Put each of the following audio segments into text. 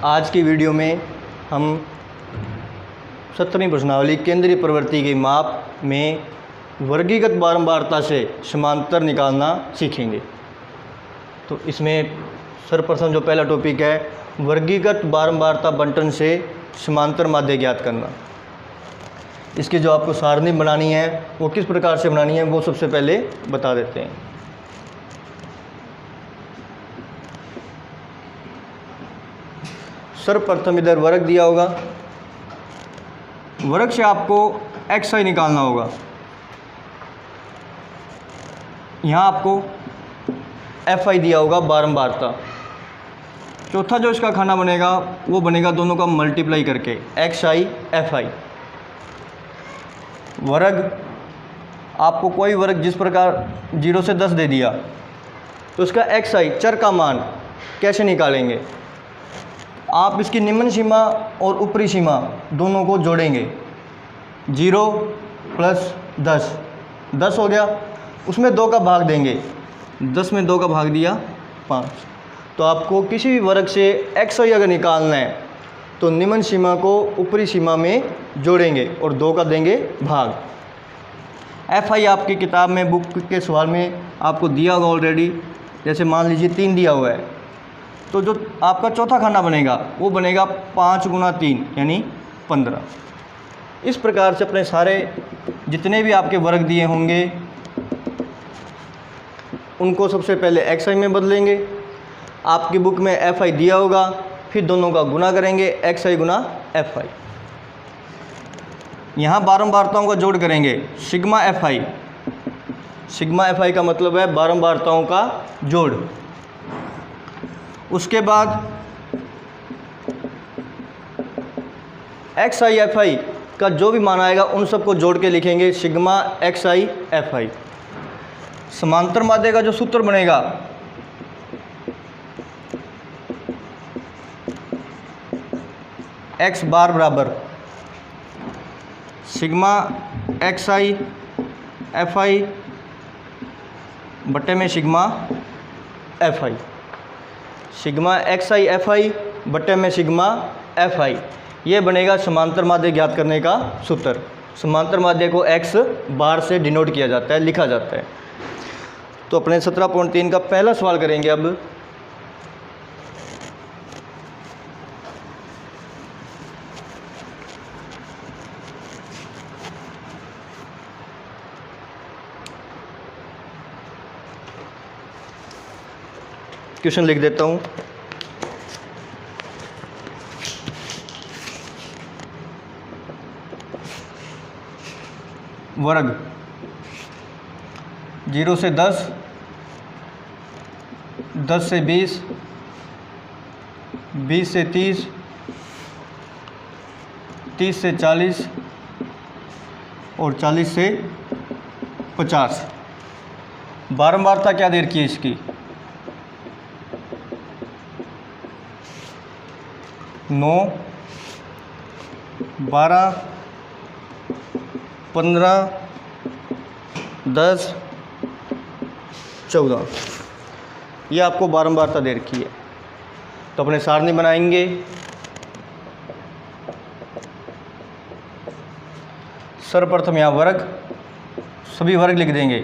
आज की वीडियो में हम 17वीं प्रश्नावली केंद्रीय प्रवृत्ति के माप में वर्गीकृत बारंबारता से समांतर निकालना सीखेंगे। तो इसमें सर्वप्रथम जो पहला टॉपिक है, वर्गीकृत बारंबारता बंटन से समांतर माध्य ज्ञात करना। इसकी जो आपको सारणी बनानी है वो किस प्रकार से बनानी है वो सबसे पहले बता देते हैं। सर्वप्रथम इधर वर्ग दिया होगा, वर्ग से आपको xi निकालना होगा। यहाँ आपको fi दिया होगा बारंबारता। चौथा जो इसका खाना बनेगा वो बनेगा दोनों का मल्टीप्लाई करके xi fi। वर्ग आपको कोई वर्ग जिस प्रकार 0 से 10 दे दिया तो इसका xi चर का मान कैसे निकालेंगे। आप इसकी निम्न सीमा और ऊपरी सीमा दोनों को जोड़ेंगे। 0 प्लस 10 हो गया, उसमें 2 का भाग देंगे। 10 में 2 का भाग दिया 5। तो आपको किसी भी वर्ग से xi अगर निकालना है तो निम्न सीमा को ऊपरी सीमा में जोड़ेंगे और 2 का देंगे भाग। fi आपकी किताब में बुक के सवाल में आपको दिया होगा ऑलरेडी। जैसे मान लीजिए 3 दिया हुआ है तो जो आपका चौथा खाना बनेगा वो बनेगा 5 गुना 3 यानी 15। इस प्रकार से अपने सारे जितने भी आपके वर्ग दिए होंगे उनको सबसे पहले xi में बदलेंगे। आपकी बुक में fi दिया होगा, फिर दोनों का गुना करेंगे xi गुना fi। यहाँ बारंबारताओं का जोड़ करेंगे सिग्मा fi। सिग्मा fi का मतलब है बारंबारताओं का जोड़। उसके बाद xi fi का जो भी मान आएगा उन सबको जोड़ के लिखेंगे सिग्मा xi fi। समांतर माध्य का जो सूत्र बनेगा x बार बराबर सिग्मा xi fi बटे में sigma fi। Sigma xi fi बटे में सिग्मा fi, ये बनेगा समांतर माध्य ज्ञात करने का सूत्र। समांतर माध्य को x बार से डिनोट किया जाता है, लिखा जाता है। तो अपने 17.3 का पहला सवाल करेंगे अब। क्वेश्चन लिख देता हूँ। वर्ग 0 से 10, 10 से 20, 20 से 30, 30 से 40 और 40 से 50। बारंबारता क्या दे रखी है इसकी 9, 12, 15, 10, 14, ये आपको बारंबारता दे रखी है। तो अपने सारणी बनाएंगे। सर्वप्रथम यहाँ वर्ग, सभी वर्ग लिख देंगे।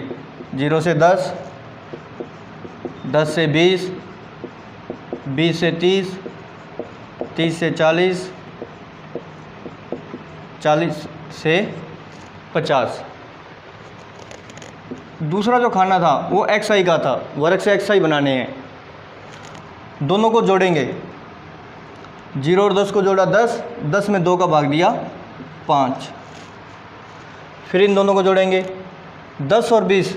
0 से 10, 10 से 20, 20 से 30, 30 से 40, 40 से 50। दूसरा जो खाना था वो xi का था, वर्ग से xi बनाने हैं। दोनों को जोड़ेंगे। 0 और 10 को जोड़ा 10, 10 में 2 का भाग दिया 5। फिर इन दोनों को जोड़ेंगे 10 और 20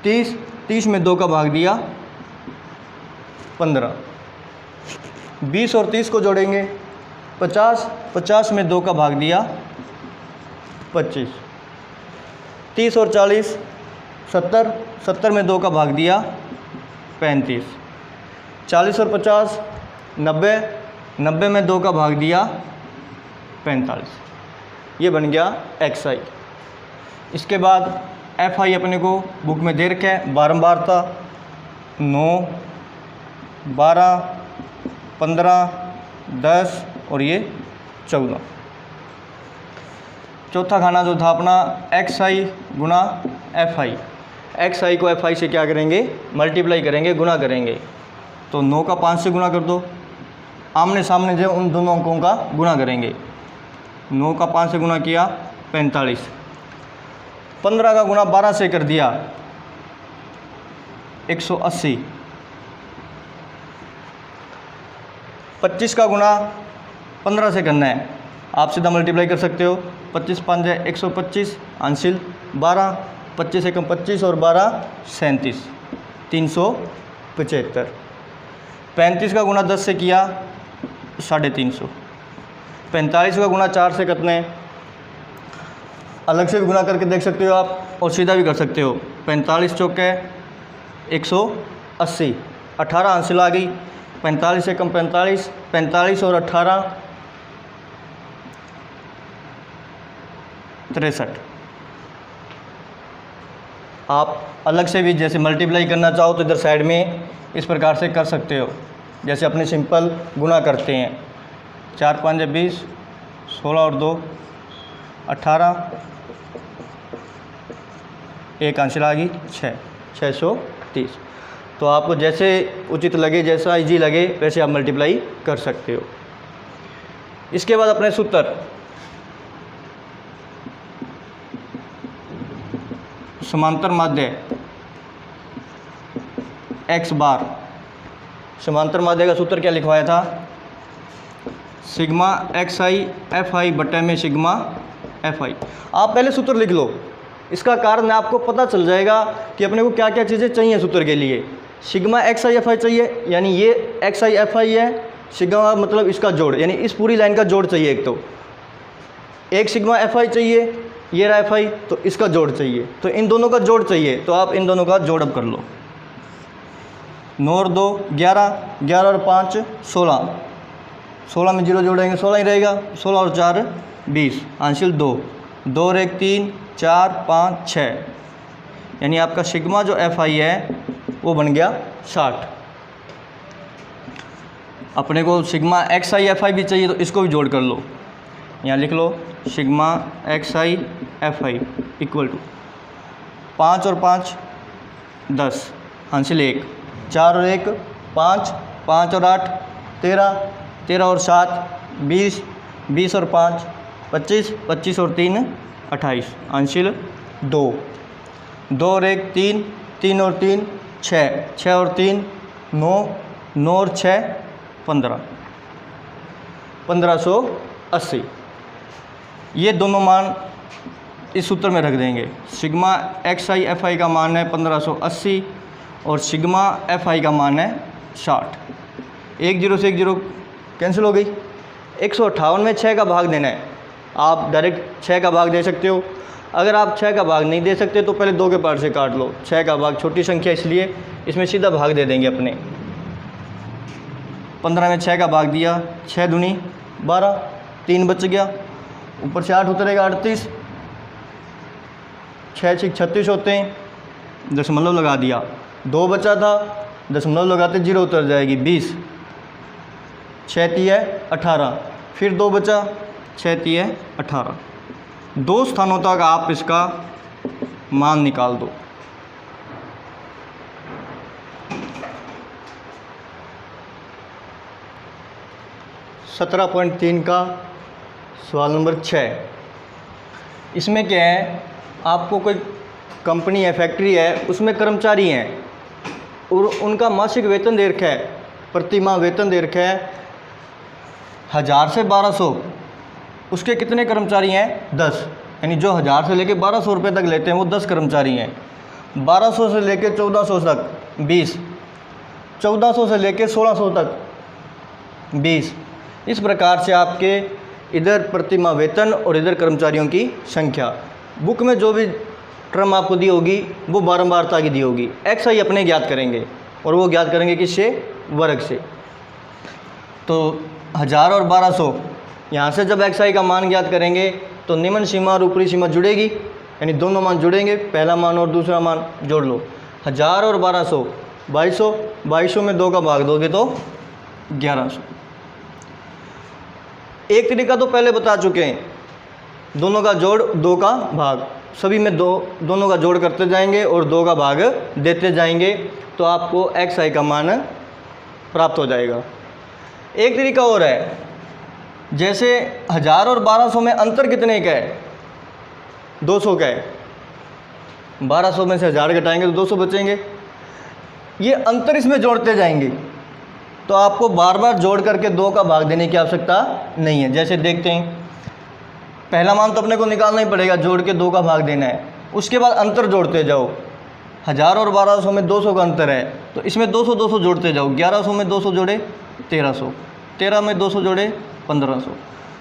30, 30 में 2 का भाग दिया 15। 20 और 30 को जोड़ेंगे 50, 50 में 2 का भाग दिया 25। 30 और 40 70, 70 में 2 का भाग दिया 35। 40 और 50 90, 90 में 2 का भाग दिया 45। ये बन गया xi। इसके बाद fi अपने को बुक में दे रखा है बारंबारता। 9, 12, 15, 10 और ये 14। चौथा खाना जो था अपना एक्स आई गुना एफ आई। एक्स आई को एफ आई से क्या करेंगे, मल्टीप्लाई करेंगे, गुना करेंगे। तो 9 का 5 से गुना कर दो, आमने सामने जो उन दोनों अंकों का गुना करेंगे। 9 का 5 से गुना किया 45, 15 का गुना 12 से कर दिया 180, 25 का गुना 15 से करना है, आप सीधा मल्टीप्लाई कर सकते हो। 25 5 है 125, आंशिल 12, 25 एकम 25 और 12 37, 375। 35 का गुना 10 से किया 350। 45 का गुना 4 से कितने हैं, अलग से भी गुना करके देख सकते हो आप और सीधा भी कर सकते हो। 45 चौके 180, 18 आंशिल आ गई। 45 एकम 45, 45 और 18 63। आप अलग से भी जैसे मल्टीप्लाई करना चाहो तो इधर साइड में इस प्रकार से कर सकते हो, जैसे अपने सिंपल गुना करते हैं। 4 5 20, 16 और 2 18, एक आंसर आ गई 630। तो आपको जैसे उचित लगे, जैसा इजी लगे वैसे आप मल्टीप्लाई कर सकते हो। इसके बाद अपने सूत्र, समांतर माध्य x बार। समांतर माध्य का सूत्र क्या लिखवाया था, सिग्मा एक्स आई एफ आई बटे में सिग्मा एफ आई। आप पहले सूत्र लिख लो, इसका कारण आपको पता चल जाएगा कि अपने को क्या क्या चीज़ें चाहिए सूत्र के लिए। सिग्मा एक्स आई एफ आई चाहिए, यानी ये एक्स आई एफ आई है, सिग्मा मतलब इसका जोड़, यानी इस पूरी लाइन का जोड़ चाहिए। एक तो एक सिग्मा एफ आई चाहिए, ये रहा एफ आई, तो इसका जोड़ चाहिए, तो इन दोनों का जोड़ चाहिए। तो आप इन दोनों का जोड़ अब कर लो। 9 और 2 11, 11 और 5 16, 16 में 0 जोड़ेंगे 16 ही रहेगा। 16 और 4 20, आंशिल 2, 2 और 1 3, 4 5 6, यानी आपका सिग्मा जो एफ आई है वो बन गया 60। अपने को सिग्मा एक्स आई एफ आई भी चाहिए, तो इसको भी जोड़ कर लो। यहाँ लिख लो sigma X I F I equal to 5 और 5 10, हासिल 1, 4 और 1 5, 5 और 8 13, 13 और 7 20, 20 और 5 25, 25 और 3 28, हासिल 2, 2 और 1 3, 3 और 3 6, 6 और 3 9, 9 और 6 15, 1580। ये दोनों मान इस सूत्र में रख देंगे। Sigma X I F I का मान है 1580 और सिग्मा एफ आई का मान है 60। 1 0 से 1 0 कैंसिल हो गई। 158 में 6 का भाग देना है, आप डायरेक्ट 6 का भाग दे सकते हो। अगर आप 6 का भाग नहीं दे सकते तो पहले 2 के पार्ट से काट लो। 6 का भाग छोटी संख्या, इसलिए इसमें सीधा भाग दे देंगे अपने। 15 में 6 का भाग दिया, 6 दूनी 12, 3 बच गया, ऊपर से 8 उतरेगा 38, 6 6 36 होते हैं, दशमलव लगा दिया। 2 बचा था, दशमलव लगाते 0 उतर जाएगी 20, 6 3 18, फिर 2 बचा, 6 3 18। 2 स्थानों तक आप इसका मान निकाल दो। (17.3) का सवाल नंबर 6। इसमें क्या है, आपको कोई कंपनी है, फैक्ट्री है, उसमें कर्मचारी हैं और उनका मासिक वेतन दे रखा है, प्रति माह वेतन दे रखा है 1000 से 1200। उसके कितने कर्मचारी हैं, 10, यानी जो 1000 से लेके 1200 रुपये तक लेते हैं वो 10 कर्मचारी हैं। 1200 से लेके 1400 तक 20, 1400 से लेके 1600 तक 20। इस प्रकार से आपके इधर प्रतिमाह वेतन और इधर कर्मचारियों की संख्या। बुक में जो भी टर्म आपको दी होगी वो बारंबारता की दी होगी। एक्स आई अपने ज्ञात करेंगे और वो ज्ञात करेंगे किससे, वर्ग से। तो 1000 और 1200, यहाँ से जब एक्स आई का मान ज्ञात करेंगे तो निम्न सीमा और ऊपरी सीमा जुड़ेगी, यानी दोनों मान जुड़ेंगे, पहला मान और दूसरा मान जोड़ लो। 1000 और 1200 2200, 2200 में 2 का भाग दोगे तो 1100। एक तरीका तो पहले बता चुके हैं, दोनों का जोड़ 2 का भाग, सभी में दोनों का जोड़ करते जाएंगे और 2 का भाग देते जाएंगे तो आपको एक्स आई का मान प्राप्त हो जाएगा। एक तरीका और है, जैसे 1000 और 1200 में अंतर कितने का है? 200 का है। 1200 में से 1000 घटाएंगे तो 200 बचेंगे। ये अंतर इसमें जोड़ते जाएंगे तो आपको बार बार जोड़ करके 2 का भाग देने की आवश्यकता नहीं है। जैसे देखते हैं, पहला मान तो अपने को निकालना ही पड़ेगा, जोड़ के 2 का भाग देना है। उसके बाद अंतर जोड़ते जाओ। 1000 और 1200 में 200 का अंतर है तो इसमें 200 200 जोड़ते जाओ। 1100 में 200 जोड़े 1300, 13 में 200 जोड़े 1500,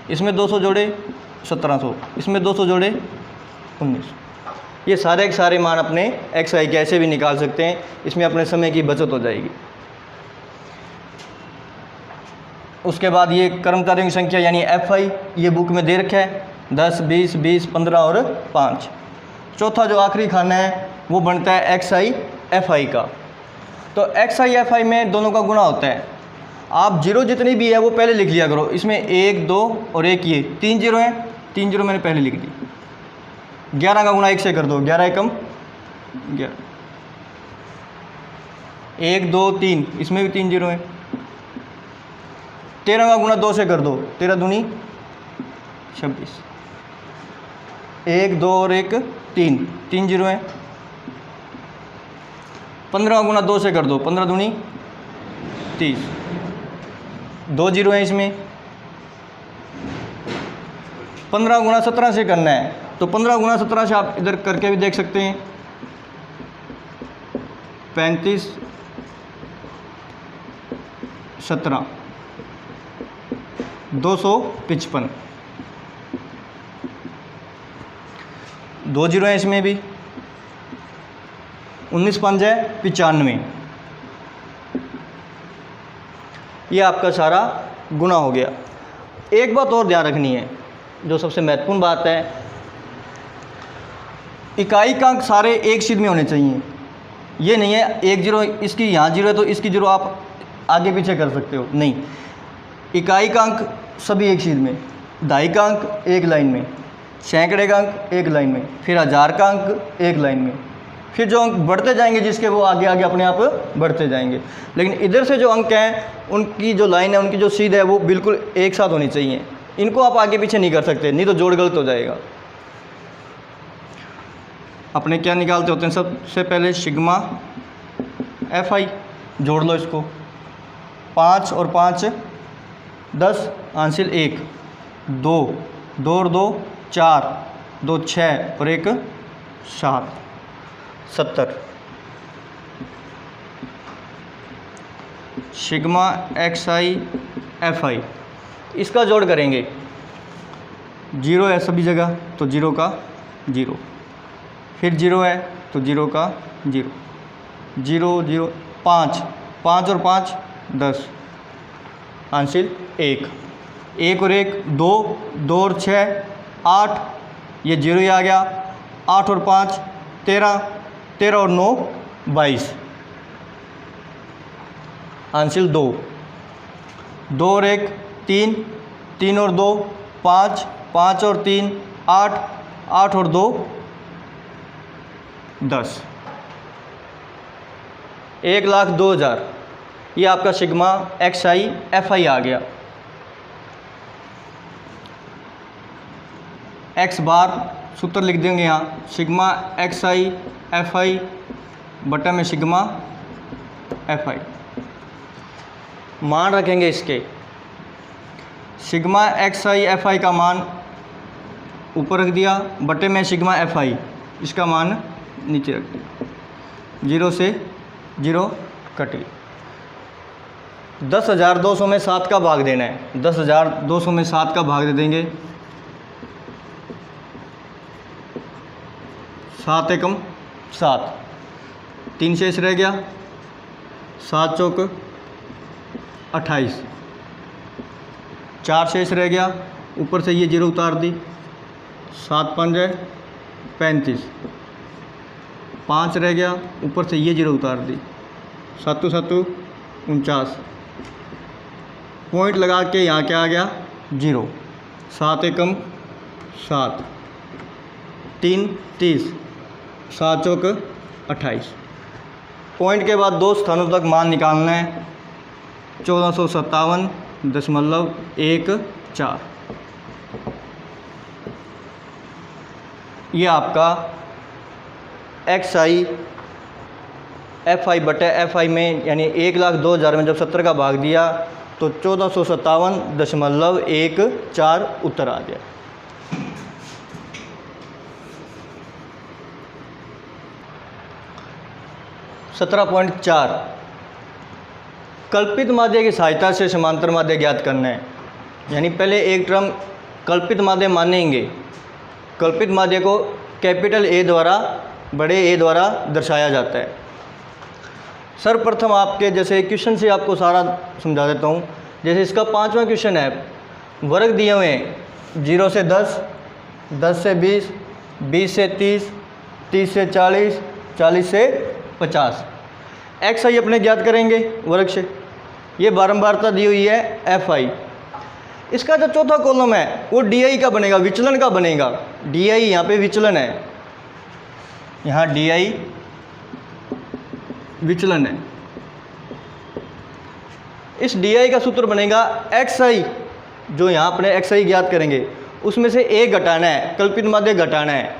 इसमें 200 जोड़े 1700, इसमें 200 जोड़े 1900। ये सारे के सारे मान अपने एक्स आई के ऐसे भी निकाल सकते हैं, इसमें अपने समय की बचत हो जाएगी। उसके बाद ये कर्मचारियों की संख्या यानी एफ आई, ये बुक में दे रखा है 10, 20, 20, 15 और 5। चौथा जो आखिरी खाना है वो बनता है एक्स आई एफ आई का। तो एक्स आई एफ आई में दोनों का गुणा होता है। आप जीरो जितनी भी है वो पहले लिख लिया करो। इसमें 1, 2 और 1 ये 3 जीरो हैं, 3 जीरो मैंने पहले लिख दी। 11 का गुणा 1 से कर दो, 11 एकम 11, 1, 2, 3, इसमें भी 3 जीरो हैं। 13 का गुणा 2 से कर दो, 13 दूनी 26, 1, 2 और 1 3, 3 जीरो हैं। 15 का गुणा 2 से कर दो, 15 दूनी 30, 2 जीरो हैं इसमें। 15 गुणा 17 से करना है तो 15 गुणा 17 से आप इधर करके भी देख सकते हैं। 35, 17, 255, 2 जीरो हैं इसमें भी। 19 5 है 95। ये आपका सारा गुणा हो गया। एक बात और ध्यान रखनी है, जो सबसे महत्वपूर्ण बात है, इकाई का अंक सारे एक शीट में होने चाहिए। ये नहीं है एक जीरो इसकी यहाँ जीरो है तो इसकी जीरो आप आगे पीछे कर सकते हो, नहीं। इकाई का अंक सभी एक शीट में, दहाई का अंक एक लाइन में, सैकड़े का अंक एक लाइन में, फिर 1000 का अंक एक लाइन में, फिर जो अंक बढ़ते जाएंगे जिसके वो आगे आगे अपने आप बढ़ते जाएंगे। लेकिन इधर से जो अंक हैं उनकी जो लाइन है, उनकी जो सीध है वो बिल्कुल एक साथ होनी चाहिए। इनको आप आगे पीछे नहीं कर सकते, नहीं तो जोड़ गलत हो जाएगा। अपने क्या निकालते होते हैं, सबसे पहले सिग्मा एफ आई, जोड़ लो इसको। 5 और 5 10, आंशिल 1, 2, 2 और 2 4, 2 6 और 1 7, 70। सिग्मा एक्स आई एफ आई, इसका जोड़ करेंगे। जीरो है सभी जगह तो जीरो का जीरो, फिर जीरो है तो जीरो का जीरो, जीरो जीरो 5, 5 और 5 10, आंशिल 1, 1 और 1 2, 2 और 6 8, ये जीरो ही आ गया। 8 और 5 13, 13 और 9 22, आंशिल 2, 2 और 1 3, 3 और 2 5, 5 और 3 8, 8 और 2 10, 1,02,000। ये आपका sigma X I F I आ गया। एक्स बार सूत्र लिख देंगे यहाँ, sigma X I F I बटा में सिग्मा एफ आई। मान रखेंगे इसके, sigma X I F I का मान ऊपर रख दिया, बटे में सिग्मा एफ आई, इसका मान नीचे रख दिया। 0 से 0 कट गई। 10,200 में 7 का भाग देना है। 10,200 में 7 का भाग दे देंगे। 7 एकम 7, 3 शेष रह गया। 7 चौक 28, 4 शेष रह गया, ऊपर से ये 0 उतार दी। 7 5 35, 5 रह गया, ऊपर से ये 0 उतार दी। 7 7 49, पॉइंट लगा के यहाँ क्या आ गया 0, 7 एकम 7, 3 30, 7 चौक 28। पॉइंट के बाद दो स्थानों तक मान निकालना है, 1457.14। ये आपका XI FI बटे FI में यानी 1,02,000 में जब 70 का भाग दिया तो 1457.14 उत्तर आ गया। (17.4) कल्पित माध्य की सहायता से समांतर माध्य ज्ञात करना है। यानी पहले एक टर्म कल्पित माध्य मानेंगे। कल्पित माध्य को कैपिटल A द्वारा, बड़े A द्वारा दर्शाया जाता है। सर्वप्रथम आपके जैसे क्वेश्चन से आपको सारा समझा देता हूँ। जैसे इसका 5वां क्वेश्चन है, वर्ग दिए हुए हैं 0 से 10, 10 से 20, 20 से 30, 30 से 40, 40 से 50। XI अपने ज्ञात करेंगे वर्ग से। ये बारंबारता दी हुई है FI। इसका जो चौथा कॉलम है वो DI का बनेगा, विचलन का बनेगा। DI यहाँ पे विचलन है, यहाँ DI विचलन है। इस DI का सूत्र बनेगा XI, जो यहाँ अपने XI ज्ञात करेंगे उसमें से A घटाना है, कल्पित माध्य घटाना है।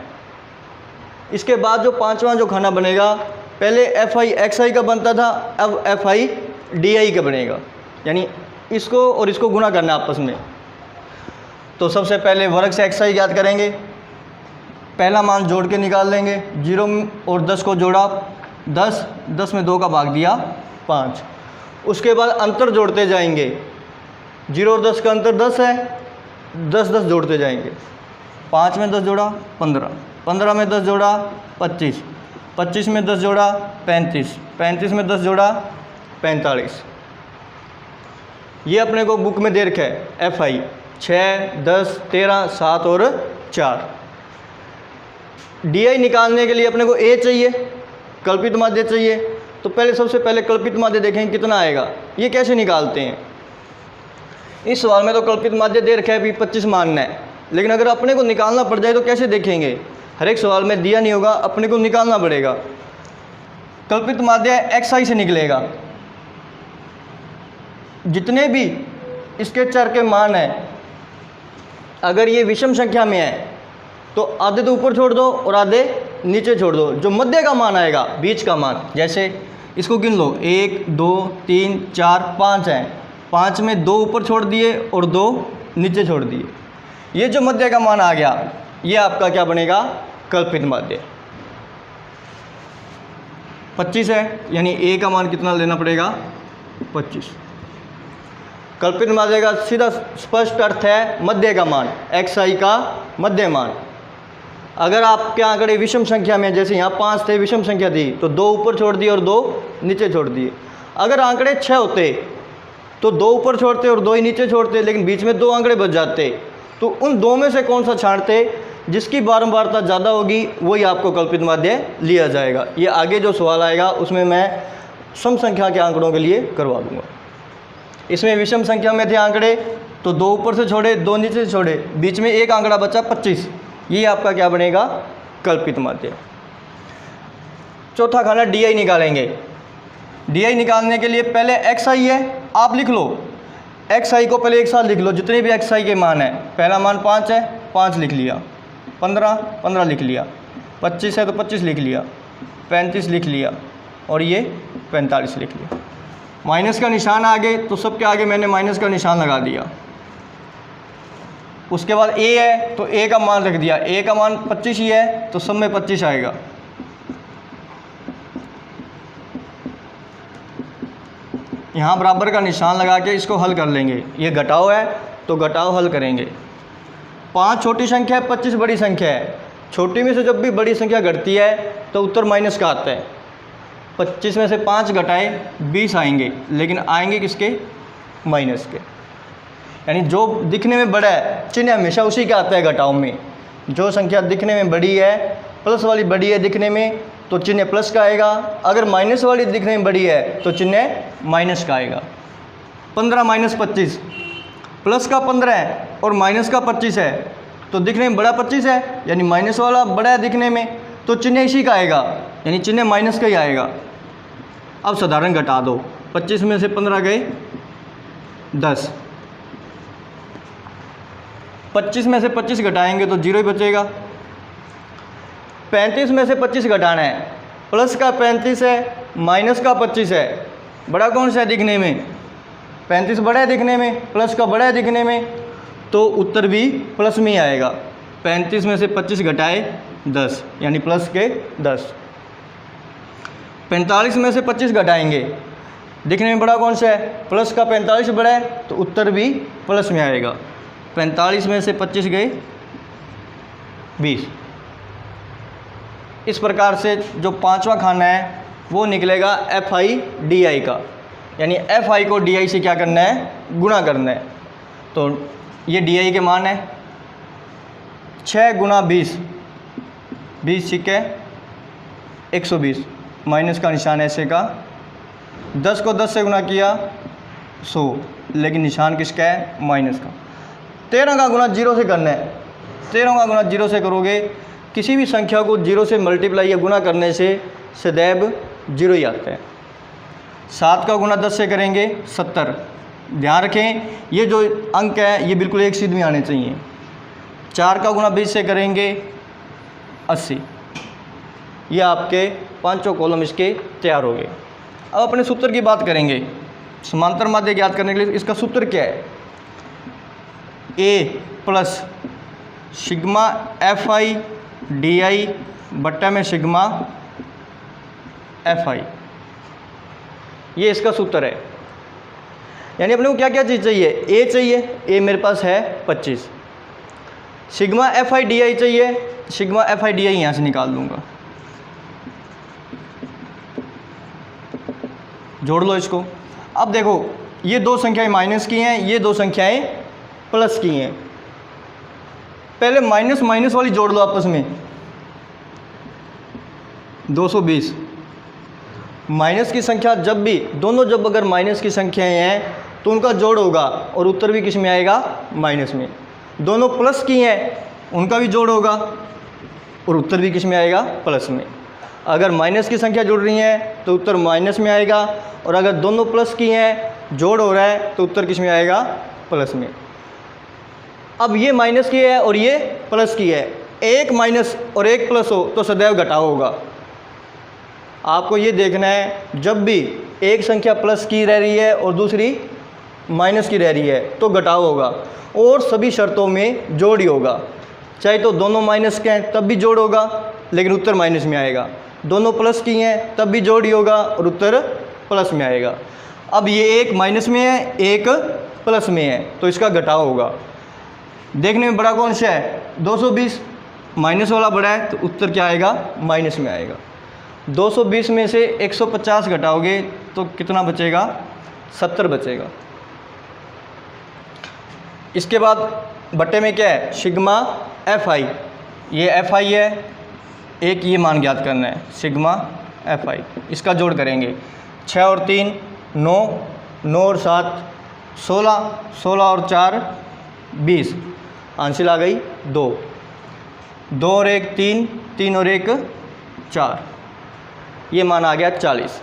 इसके बाद जो 5वां जो खाना बनेगा, पहले FI XI का बनता था, अब FI DI का बनेगा। यानी इसको और इसको गुणा करना है आपस में। तो सबसे पहले वर्ग से XI ज्ञात करेंगे। पहला मान जोड़ के निकाल लेंगे, 0 और 10 को जोड़ा 10, 10 में 2 का भाग दिया 5। उसके बाद अंतर जोड़ते जाएंगे, 0 और 10 का अंतर 10 है, 10 10 जोड़ते जाएंगे। 5 में 10 जोड़ा 15, 15 में 10 जोड़ा 25, 25 में 10 जोड़ा 35, 35 में 10 जोड़ा 45। ये अपने को बुक में दे रखा है FI 6, 10, 13, 7 और 4। DI निकालने के लिए अपने को A चाहिए, कल्पित माध्य चाहिए। तो पहले सबसे पहले कल्पित माध्य देखेंगे कितना आएगा, ये कैसे निकालते हैं। इस सवाल में तो कल्पित माध्य दे रखा है भी 25 मानना है, लेकिन अगर अपने को निकालना पड़ जाए तो कैसे देखेंगे। हर एक सवाल में दिया नहीं होगा, अपने को निकालना पड़ेगा। कल्पित माध्य XI से निकलेगा। जितने भी इसके चर के मान हैं, अगर ये विषम संख्या में है तो आधे तो ऊपर छोड़ दो और आधे नीचे छोड़ दो। जो मध्य का मान आएगा, बीच का मान, जैसे इसको गिन लो, 1 2 3 4 5 हैं, 5 में 2 ऊपर छोड़ दिए और 2 नीचे छोड़ दिए। ये जो मध्य का मान आ गया, ये आपका क्या बनेगा, कल्पित माध्य। 25 है, यानी A का मान कितना लेना पड़ेगा, 25। कल्पित माध्य का सीधा स्पष्ट अर्थ है मध्य का मान, XI का मध्य मान। अगर आपके आंकड़े विषम संख्या में, जैसे यहाँ 5 थे, विषम संख्या थी, तो 2 ऊपर छोड़ दिए और 2 नीचे छोड़ दिए। अगर आंकड़े 6 होते तो 2 ऊपर छोड़ते और 2 ही नीचे छोड़ते, लेकिन बीच में 2 आंकड़े बच जाते। तो उन 2 में से कौन सा छांटते, जिसकी बारंबारता ज़्यादा होगी वही आपको कल्पित माध्य लिया जाएगा। ये आगे जो सवाल आएगा उसमें मैं सम संख्या के आंकड़ों के लिए करवा दूंगा। इसमें विषम संख्या में थे आंकड़े, तो 2 ऊपर से छोड़े, 2 नीचे से छोड़े, बीच में एक आंकड़ा बचा 25। ये आपका क्या बनेगा, कल्पित माध्य। चौथा खाना DI निकालेंगे। DI निकालने के लिए पहले XI है, आप लिख लो XI को पहले एक साथ लिख लो, जितने भी XI के मान है। पहला मान 5 है, 5 लिख लिया, 15 15 लिख लिया, 25 है तो 25 लिख लिया, 35 लिख लिया और ये 45 लिख लिया। माइनस का निशान आगे, तो सबके आगे मैंने माइनस का निशान लगा दिया। उसके बाद A है तो A का मान रख दिया, A का मान 25 ही है तो सब में 25 आएगा। यहाँ बराबर का निशान लगा के इसको हल कर लेंगे। ये घटाव है तो घटाव हल करेंगे। 5 छोटी संख्या है, 25 बड़ी संख्या है। छोटी में से जब भी बड़ी संख्या घटती है तो उत्तर माइनस का आता है। 25 में से 5 घटाए 20 आएंगे, लेकिन आएंगे किसके, माइनस के। यानी जो दिखने में बड़ा है, चिन्ह हमेशा उसी का आता है घटाव में। जो संख्या दिखने में बड़ी है, प्लस वाली बड़ी है दिखने में, तो चिन्ह प्लस का आएगा, अगर माइनस वाली दिखने में बड़ी है तो चिन्ह माइनस का आएगा। 15 माइनस 25, प्लस का 15 है और माइनस का 25 है, तो दिखने में बड़ा 25 है, यानी माइनस वाला बड़ा है दिखने में, तो चिन्ह इसी का आएगा, यानी चिन्ह माइनस का ही आएगा। अब साधारण घटा दो, 25 में से 15 गए 10, 25 में से 25 घटाएंगे तो 0 ही बचेगा। 35 में से 25 घटाना है, प्लस का 35 है माइनस का 25 है, बड़ा कौन सा है दिखने में? 35 बड़ा है दिखने में, प्लस का बड़ा है दिखने में, तो उत्तर भी प्लस में ही आएगा। 35 में से 25 घटाए 10, यानी प्लस के 10। 45 में से 25 घटाएंगे, दिखने में बड़ा कौन सा है? प्लस का 45 बड़ा है, तो उत्तर भी प्लस में आएगा। 45 में से 25 गए 20। इस प्रकार से जो पांचवा खाना है वो निकलेगा FI/DI का, यानी FI को DI से क्या करना है? गुणा करना है। तो ये DI के मान है 6 गुणा 20, 20 छिके 120, माइनस का निशान ऐसे का, 10 को 10 से गुणा किया 100, लेकिन निशान किसका है? माइनस का। 13 का गुणा 0 से करना है, 13 का गुणा 0 से करोगे, किसी भी संख्या को 0 से मल्टीप्लाई या गुणा करने से सदैव 0 ही आता है। 7 का गुणा 10 से करेंगे 70। ध्यान रखें ये जो अंक है ये बिल्कुल एक सीध में आने चाहिए। 4 का गुणा 20 से करेंगे 80। ये आपके पांचों कॉलम इसके तैयार हो गए। अब अपने सूत्र की बात करेंगे। समांतर माध्य ज्ञात करने के लिए इसका सूत्र क्या है? A प्लस सिग्मा FI/DI बट्टा में सिग्मा FI, ये इसका सूत्र है। यानी अपने को क्या क्या चीज़ चाहिए? A चाहिए, A मेरे पास है 25। सिग्मा FI/DI चाहिए, सिग्मा FI/DI यहाँ से निकाल दूंगा, जोड़ लो इसको। अब देखो ये दो संख्याएं माइनस की हैं, ये दो संख्याएं प्लस की हैं। पहले माइनस माइनस वाली जोड़ लो आपस में, 220। माइनस की संख्या जब भी दोनों जब अगर माइनस की संख्याएं हैं तो उनका जोड़ होगा और उत्तर भी किस में आएगा? माइनस में। दोनों प्लस की हैं उनका भी जोड़ होगा और उत्तर भी किस में आएगा? प्लस में। अगर माइनस की संख्या जुड़ रही है तो उत्तर माइनस में आएगा, और अगर दोनों प्लस की हैं जोड़ हो रहा है तो उत्तर किस में आएगा? प्लस में। अब ये माइनस की है और ये प्लस की है, एक माइनस और एक प्लस हो तो सदैव घटाव होगा। आपको ये देखना है जब भी एक संख्या प्लस की रह रही है और दूसरी माइनस की रह रही है तो घटाव होगा, और सभी शर्तों में जोड़ ही होगा। चाहे तो दोनों माइनस के हैं तब भी जोड़ होगा लेकिन उत्तर माइनस में आएगा, दोनों प्लस की हैं तब भी जोड़ ही होगा और उत्तर प्लस में आएगा। अब ये एक माइनस में है एक प्लस में है तो इसका घटाव होगा। देखने में बड़ा कौन सा है? 220। माइनस वाला बड़ा है तो उत्तर क्या आएगा? माइनस में आएगा। 220 में से 150 घटाओगे तो कितना बचेगा? 70 बचेगा। इसके बाद बट्टे में क्या है? सिग्मा FI, ये FI है, एक ये मान ज्ञात करना है सिग्मा FI। इसका जोड़ करेंगे 6 और 3 9, 9 और 7 16, 16 और 4 20, आंसर आ गई 2, 2 और 1 3, 3 और 1 4, ये मान आ गया 40।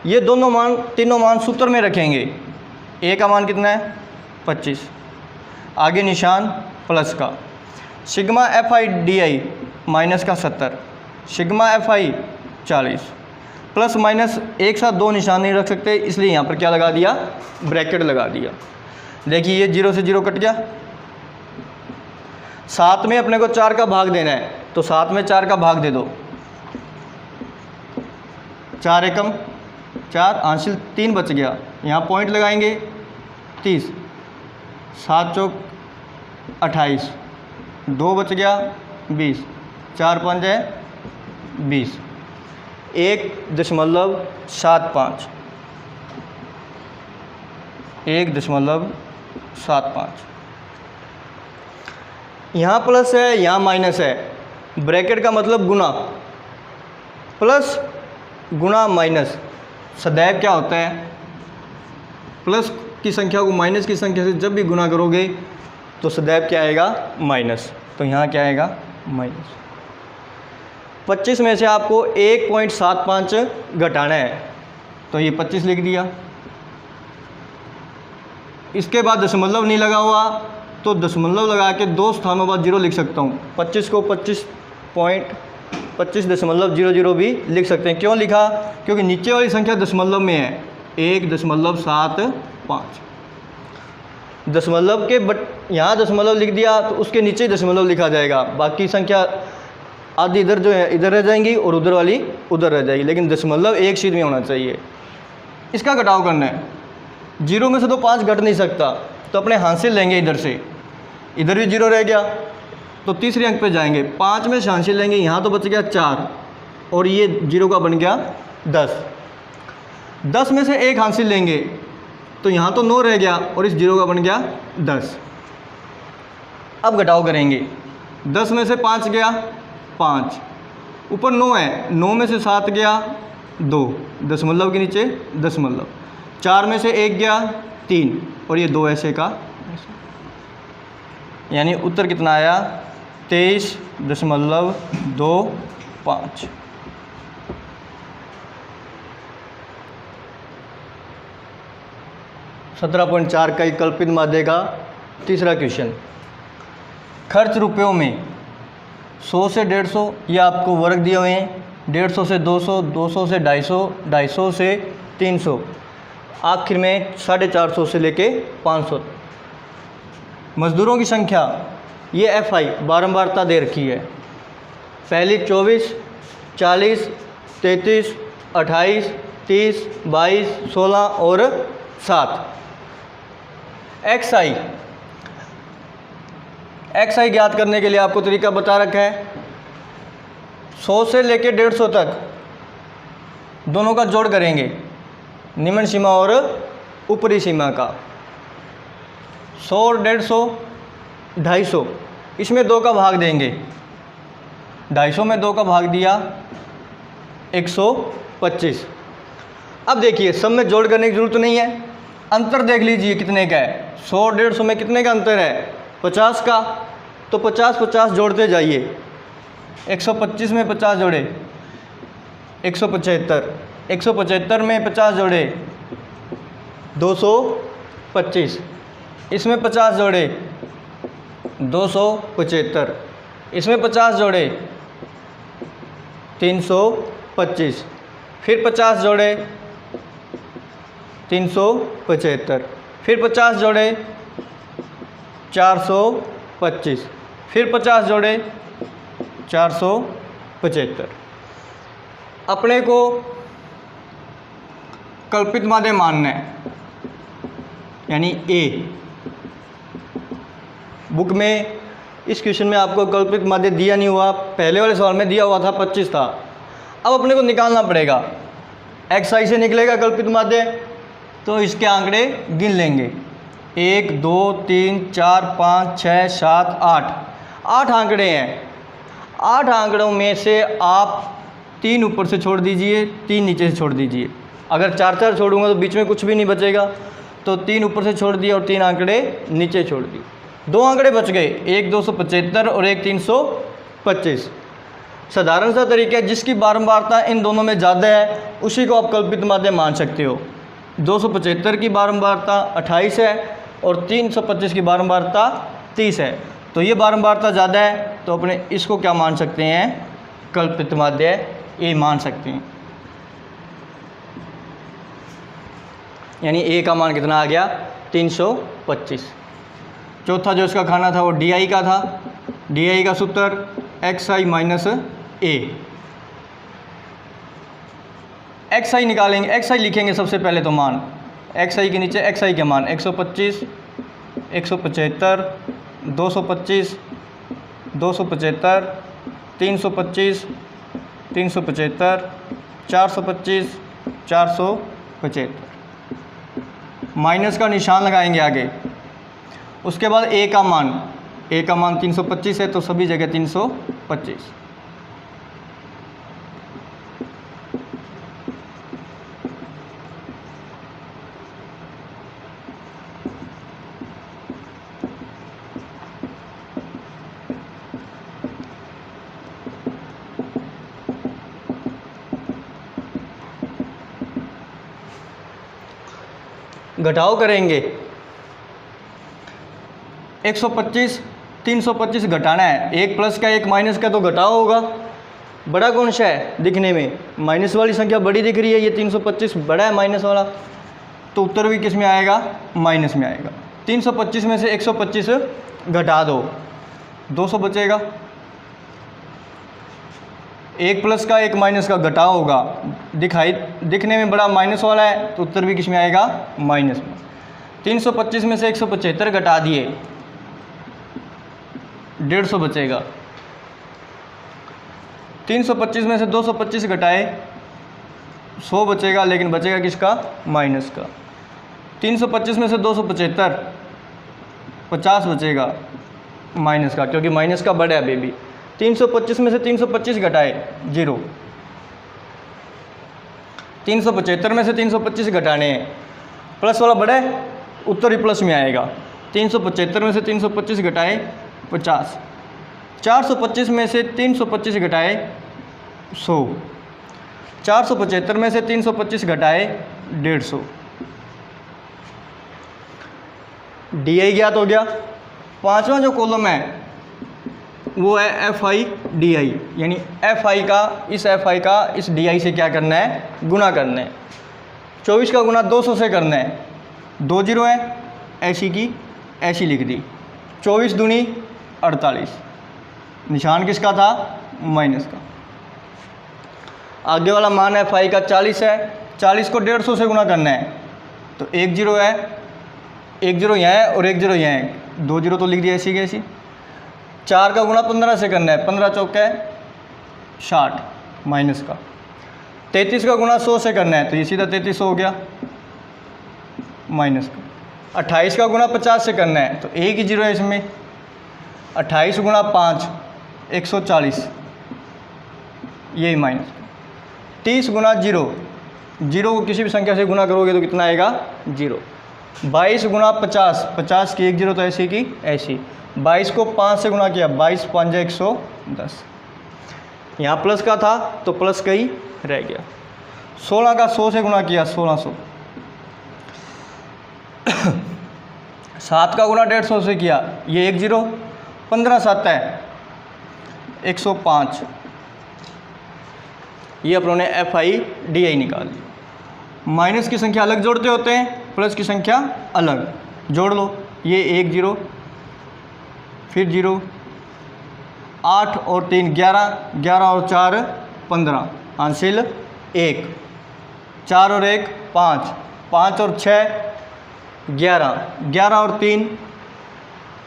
ये दोनों मान तीनों मान सूत्र में रखेंगे। A का मान कितना है? 25, आगे निशान प्लस का। सिग्मा FI/DI माइनस का 70, सिग्मा FI 40। प्लस माइनस एक साथ दो निशान नहीं रख सकते, इसलिए यहाँ पर क्या लगा दिया? ब्रैकेट लगा दिया। देखिए ये 0 से 0 कट गया। 7 में अपने को 4 का भाग देना है तो 7 में 4 का भाग दे दो, 4 एकम 4, आंशिक 3 बच गया। यहाँ पॉइंट लगाएंगे 30, 7 चौक 28, 2 बच गया 20, 4 5 है 20, 1.75, 1.75। यहाँ प्लस है यहाँ माइनस है, ब्रैकेट का मतलब गुना, प्लस गुणा माइनस, सदैव क्या होता है, प्लस की संख्या को माइनस की संख्या से जब भी गुणा करोगे तो सदैव क्या आएगा, माइनस। तो यहाँ क्या आएगा, माइनस। 25 में से आपको 1.75 घटाना है, तो ये 25 लिख दिया। इसके बाद दशमलव नहीं लगा हुआ तो दशमलव लगा के 2 स्थानों बाद 0 लिख सकता हूँ। 25 को 25.25.00 भी लिख सकते हैं। क्यों लिखा, क्योंकि नीचे वाली संख्या दशमलव में है, 1.75। दशमलव के यहाँ दशमलव लिख दिया तो उसके नीचे दशमलव लिखा जाएगा, बाकी संख्या आधी इधर जो है इधर रह जाएंगी और उधर वाली उधर रह जाएगी, लेकिन दशमलव एक शीट में होना चाहिए। इसका घटाव करना है, 0 में से तो 5 घट नहीं सकता, तो अपने हासिल लेंगे इधर से, इधर भी 0 रह गया तो तीसरे अंक पे जाएंगे, 5 में से हासिल लेंगे, यहाँ तो बच गया 4 और ये 0 का बन गया 10। 10 में से 1 हासिल लेंगे तो यहाँ तो 9 रह गया और इस 0 का बन गया 10। अब घटाव करेंगे, 10 में से 5 गया 5, ऊपर 9 है, 9 में से 7 गया 2, दशमलव के नीचे दशमलव, 4 में से 1 गया 3 और ये 2 ऐसे का, यानी उत्तर कितना आया, 23.25। सत्रह 17.4 का एक कल्पित माध्य का तीसरा क्वेश्चन। खर्च रुपयों में 100 से 150, ये आपको वर्ग दिए हुए हैं, 150 से 200, 200 से 250, 250 से 300, आखिर में 450 से लेके 500। मज़दूरों की संख्या, ये FI बारंबारता दे रखी है, पहली 24, 40, 33, 28, 30, 22, 16 और 7। XI ज्ञात करने के लिए आपको तरीका बता रखा है, 100 से लेके 150 तक दोनों का जोड़ करेंगे, निम्न सीमा और ऊपरी सीमा का। 100 और 150, 250, इसमें 2 का भाग देंगे, 250 में 2 का भाग दिया 125। अब देखिए सब में जोड़ करने की ज़रूरत नहीं है, अंतर देख लीजिए कितने का है, 100 और 150 में कितने का अंतर है, 50 का, तो 50 50 जोड़ते जाइए, 125 में 50 जोड़े 175, 175 में 50 जोड़े 225, इसमें 50 जोड़े 275, इसमें 50 जोड़े 325, फिर 50 जोड़े 375, फिर 50 जोड़े 425, फिर 50 जोड़े 475। अपने को कल्पित माध्य मानना है, यानी A। बुक में इस क्वेश्चन में आपको कल्पित माध्य दिया नहीं हुआ, पहले वाले सवाल में दिया हुआ था 25 था। अब अपने को निकालना पड़ेगा, XI से निकलेगा कल्पित माध्य, तो इसके आंकड़े गिन लेंगे, 1 2 3 4 5 6 7 8, 8 आंकड़े हैं। 8 आंकड़ों में से आप 3 ऊपर से छोड़ दीजिए, 3 नीचे से छोड़ दीजिए। अगर 4 4 छोड़ूंगा तो बीच में कुछ भी नहीं बचेगा, तो 3 ऊपर से छोड़ दिए और 3 आंकड़े नीचे छोड़ दिए, 2 आंकड़े बच गए, एक 275 और एक 325। साधारण सा तरीका है, जिसकी बारंबारता इन दोनों में ज़्यादा है उसी को आप कल्पित माध्य मान सकते हो। 275 की बारंबारता 28 है और 325 की बारंबारता 30 है, तो ये बारंबारता ज़्यादा है, तो अपने इसको क्या मान सकते हैं, कल्पित माध्य A मान सकते हैं। यानी A का मान कितना आ गया, 325। चौथा जो इसका खाना था वो DI का था, DI का सूत्र XI माइनस A। XI निकालेंगे, XI लिखेंगे सबसे पहले तो मान, XI के नीचे XI के मान 125, 175, 225, 275, 325, 375, 425, 475। माइनस का निशान लगाएंगे आगे। उसके बाद A का मान 325 है, तो सभी जगह 325। घटाव करेंगे 125 325 घटाना है, एक प्लस का एक माइनस का तो घटाव होगा। बड़ा कौन सा है दिखने में, माइनस वाली संख्या बड़ी दिख रही है, ये 325 बड़ा है माइनस वाला, तो उत्तर भी किस में आएगा, माइनस में आएगा। 325 में से 125 घटा दो, 200 बचेगा। एक प्लस का एक माइनस का घटाव होगा, दिखने में बड़ा माइनस वाला है, तो उत्तर भी किस में आएगा, माइनस में। 325 में से 175 घटा दिए, 150 बचेगा। 325 में से 225 घटाए, 100 बचेगा, लेकिन बचेगा किसका, माइनस का। 325 में से 275, 50 बचेगा माइनस का, क्योंकि माइनस का बड़ा है बेबी। 325 में से 325 घटाए 0। 375 में से 325 घटाने हैं, प्लस वाला बड़ा है, उत्तर भी प्लस में आएगा। 375 में से 325 घटाए 50। 425 में से 325 घटाए 100। 475 में से 325 घटाए 150। डी आई ज्ञात हो गया। पांचवा जो कॉलम है वो है एफ आई डी आई, यानी एफ आई का इस डी आई से क्या करना है, गुना करना है। 24 का गुना 200 से करना है, 2 जीरो है, ऐसी की ऐसी लिख दी। 24 दूनी 48, निशान किसका था, माइनस का। आगे वाला मान एफ आई का 40 है, 40 को 150 से गुना करना है, तो 1 जीरो है, 1 जीरो यहाँ है और 1 जीरो यहाँ है, 2 जीरो तो लिख दिया ऐसी की ऐसी। 4 का गुना 15 से करना है, 15 चौका है 60 माइनस का। 33 का गुना 100 से करना है, तो ये सीधा 33 हो गया माइनस का। 28 का गुना 50 से करना है, तो एक ही जीरो है इसमें। 28 गुना 5 140, यही माइनस का। 30 गुना 0, जीरो को किसी भी संख्या से गुना करोगे तो कितना आएगा, 0। 22 गुना 50, 50 की एक जीरो तो ऐसी की ऐसी। 22 को 5 से गुना किया, 22 5 110, यहाँ प्लस का था तो प्लस का ही रह गया। 16 का 100 से गुना किया, 1600। 7 का गुना 150 से किया, ये 1 जीरो, 15 7 है 105। ये अपनों ने एफ आई डी आई निकाल ली। माइनस की संख्या अलग जोड़ते होते हैं, प्लस की संख्या अलग, जोड़ लो। ये 1 जीरो, फिर 0, 8 और 3 11, 11 और 4 15, हासिल 1, 4 और 1 5, 5 और 6 11, 11 और 3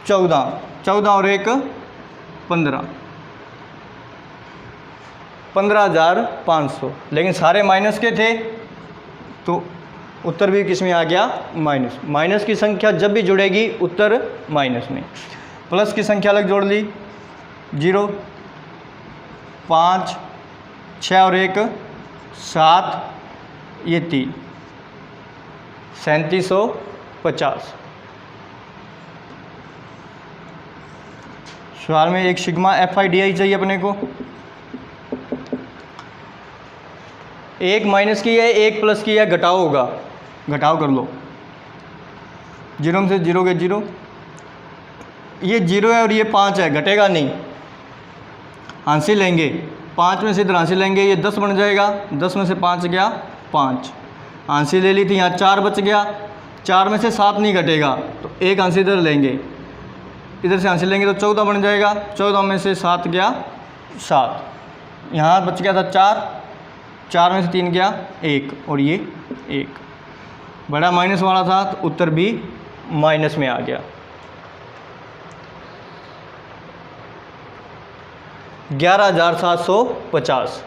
14, 14 और 1 15, 15,500। लेकिन सारे माइनस के थे तो उत्तर भी किस में आ गया, माइनस। माइनस की संख्या जब भी जुड़ेगी उत्तर माइनस में। प्लस की संख्या अलग जोड़ ली, 0 5 6 और 1 7, ये 3, 3750। सवाल में एक सिग्मा एफ आई डी आई चाहिए अपने को। एक माइनस की है, एक प्लस की है, घटाव होगा, घटाव कर लो। 0 में से 0 के 0, ये 0 है और ये 5 है, घटेगा नहीं, आंसर लेंगे। 5 में से इधर आंसर लेंगे, ये 10 बन जाएगा, 10 में से 5 गया 5, आंसर ले ली थी, यहाँ 4 बच गया। 4 में से 7 नहीं घटेगा, तो एक आंसर इधर लेंगे, इधर से आंसर लेंगे तो 14 बन जाएगा। 14 में से 7 गया 7, यहाँ बच गया था 4, 4 में से 3 गया 1 और ये 1, बड़ा माइनस वाला था तो उत्तर भी माइनस में आ गया। 11,750।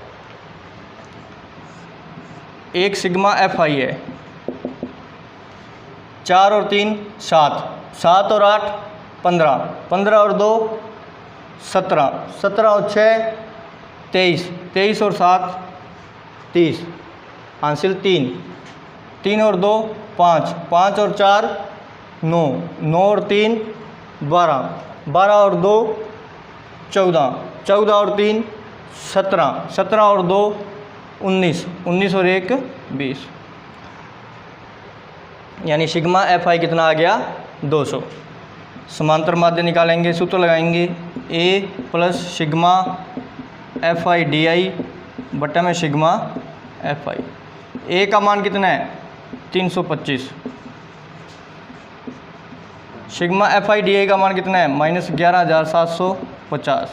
एक सिग्मा एफ आई है, 4 और 3 7, 7 और 8 15, 15 और 2 17, 17 और 6 23, 23 और 7 30, हासिल 3, 3 और 2 5, 5 और 4 9, 9 और 3 12, 12 और 2 14, 14 और 3 17, 17 और 2 19, 19 और 1 20। यानी सिग्मा एफ आई कितना आ गया 200। समांतर माध्य निकालेंगे, सूत्र लगाएंगे A plus sigma F I D I बटा में सिग्मा एफ आई। ए का मान कितना है 325, सिग्मा एफ आई डी आई का मान कितना है -11,750,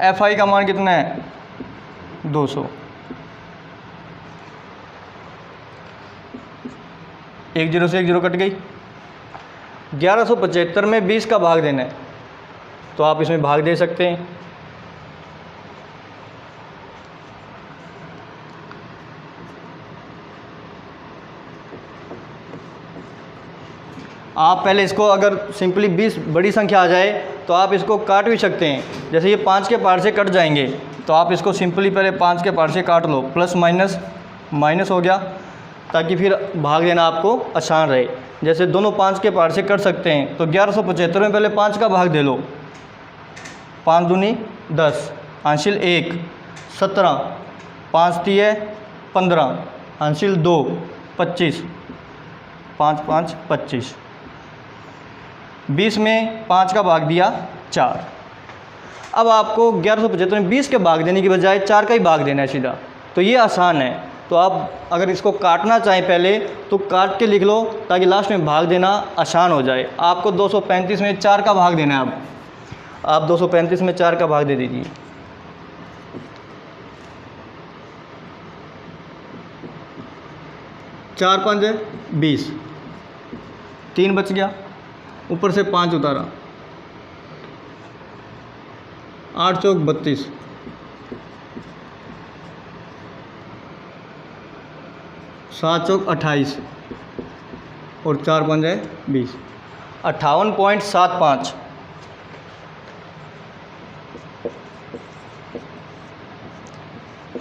एफ आई का मान कितना है 200। 1 0 से 1 0 कट गई। 1175 में 20 का भाग देना है, तो आप इसमें भाग दे सकते हैं। आप पहले इसको, अगर सिंपली 20 बड़ी संख्या आ जाए तो आप इसको काट भी सकते हैं। जैसे ये 5 के पार से कट जाएंगे तो आप इसको सिंपली पहले 5 के पार से काट लो, प्लस माइनस माइनस हो गया, ताकि फिर भाग देना आपको आसान रहे। जैसे दोनों 5 के पार से कट सकते हैं तो 1175 में पहले 5 का भाग दे लो, 5 दूनी 10, हासिल 1 17, 5 तिये 15, हासिल 2 25, 5 5 25। 20 में 5 का भाग दिया 4। अब आपको 1175 में 20 के भाग देने की बजाय 4 का ही भाग देना है सीधा, तो ये आसान है। तो आप अगर इसको काटना चाहें पहले तो काट के लिख लो, ताकि लास्ट में भाग देना आसान हो जाए। आपको 235 में 4 का भाग देना है। अब आप 235 में 4 का भाग दे दीजिए। चार 5 है 20, 3 बच गया, ऊपर से 5 उतारा, 8 चौक 32, 7 चौक 28 और 4 5 है 20, 58.75।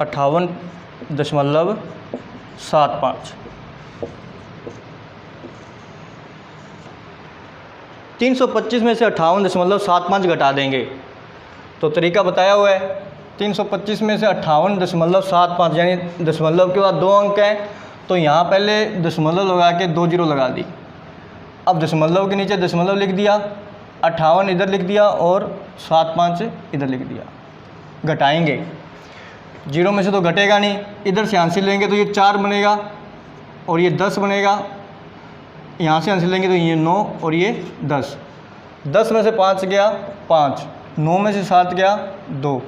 अट्ठावन दशमलव 75। 325 में से 58.75 घटा देंगे, तो तरीका बताया हुआ है। 325 में से 58.75, यानी दशमलव के बाद 2 अंक हैं, तो यहाँ पहले दशमलव लगा के 2 0 लगा दी। अब दशमलव के नीचे दशमलव लिख दिया, 58 इधर लिख दिया और 75 इधर लिख दिया। घटाएंगे, 0 में से तो घटेगा नहीं, इधर से आंसर लेंगे तो ये 4 बनेगा और ये 10 बनेगा। यहाँ से आंसर लेंगे तो ये 9 और ये 10। 10 में से 5 गया 5, 9 में से 7 गया 2,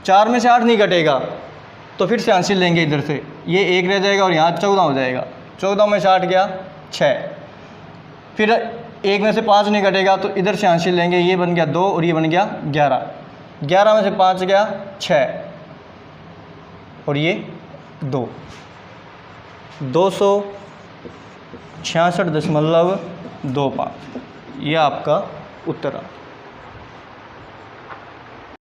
4 में से 8 नहीं घटेगा, तो फिर से आंसर लेंगे इधर से, ये 1 रह जाएगा और यहाँ 14 हो जाएगा। 14 में से 8 गया 6, फिर 1 में से 5 नहीं घटेगा तो इधर से आंसर लेंगे, ये बन गया 2 और ये बन गया 11। 11 में से 5 गया 6 और ये 2, 266.25। ये आपका उत्तर आ